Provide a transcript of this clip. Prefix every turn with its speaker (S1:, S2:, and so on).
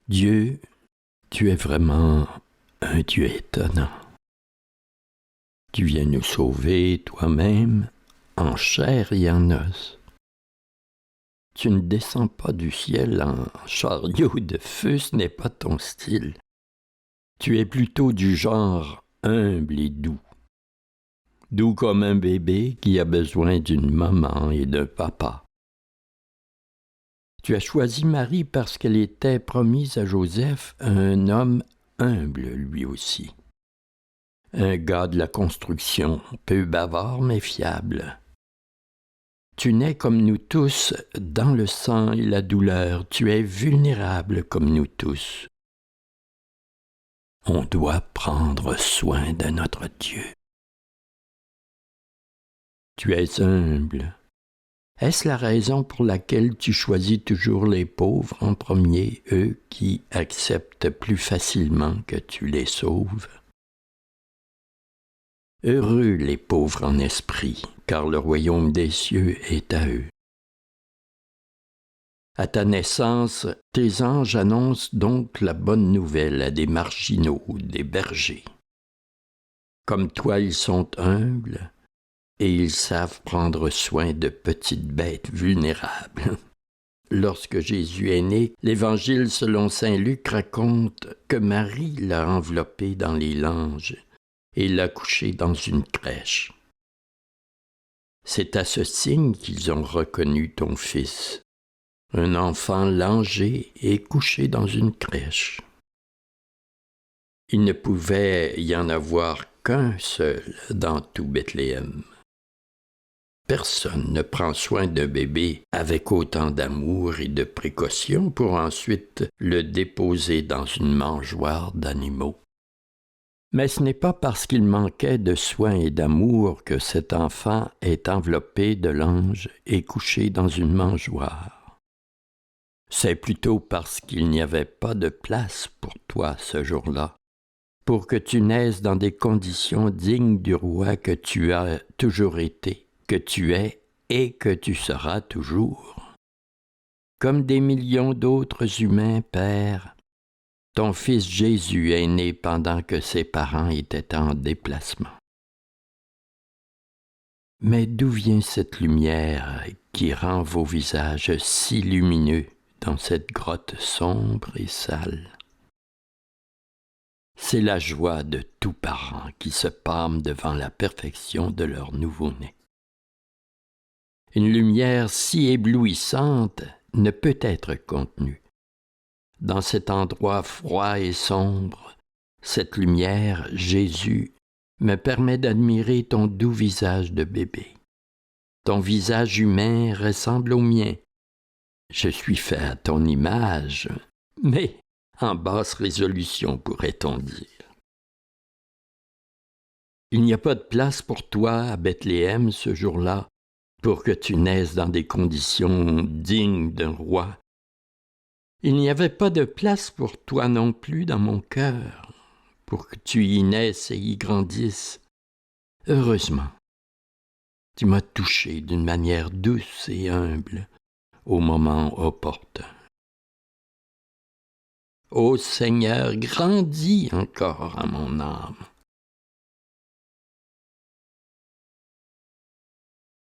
S1: Dieu, tu es vraiment un Dieu étonnant. Tu viens nous sauver toi-même, en chair et en os. Tu ne descends pas du ciel en chariot de feu, ce n'est pas ton style. Tu es plutôt du genre humble et doux. Doux comme un bébé qui a besoin d'une maman et d'un papa. Tu as choisi Marie parce qu'elle était promise à Joseph, un homme humble lui aussi. Un gars de la construction, peu bavard mais fiable. Tu nais comme nous tous, dans le sang et la douleur, tu es vulnérable comme nous tous. On doit prendre soin de notre Dieu. Tu es humble. Est-ce la raison pour laquelle tu choisis toujours les pauvres en premier, eux qui acceptent plus facilement que tu les sauves? Heureux les pauvres en esprit, car le royaume des cieux est à eux. À ta naissance, tes anges annoncent donc la bonne nouvelle à des marginaux, des bergers. Comme toi, ils sont humbles, et ils savent prendre soin de petites bêtes vulnérables. Lorsque Jésus est né, l'Évangile selon saint Luc raconte que Marie l'a enveloppé dans les langes et l'a couché dans une crèche. C'est à ce signe qu'ils ont reconnu ton fils, un enfant langé et couché dans une crèche. Il ne pouvait y en avoir qu'un seul dans tout Bethléem. Personne ne prend soin d'un bébé avec autant d'amour et de précaution pour ensuite le déposer dans une mangeoire d'animaux. Mais ce n'est pas parce qu'il manquait de soins et d'amour que cet enfant est enveloppé de langes et couché dans une mangeoire. C'est plutôt parce qu'il n'y avait pas de place pour toi ce jour-là, pour que tu naisses dans des conditions dignes du roi que tu as toujours été, que tu es et que tu seras toujours. Comme des millions d'autres humains, Père, ton fils Jésus est né pendant que ses parents étaient en déplacement. Mais d'où vient cette lumière qui rend vos visages si lumineux dans cette grotte sombre et sale? C'est la joie de tout parent qui se pâme devant la perfection de leur nouveau-né. Une lumière si éblouissante ne peut être contenue. Dans cet endroit froid et sombre, cette lumière, Jésus, me permet d'admirer ton doux visage de bébé. Ton visage humain ressemble au mien. Je suis fait à ton image, mais en basse résolution, pourrait-on dire. Il n'y a pas de place pour toi à Bethléem ce jour-là, pour que tu naisses dans des conditions dignes d'un roi. Il n'y avait pas de place pour toi non plus dans mon cœur, pour que tu y naisses et y grandisses. Heureusement, tu m'as touché d'une manière douce et humble au moment opportun. Ô Seigneur, grandis encore à mon âme.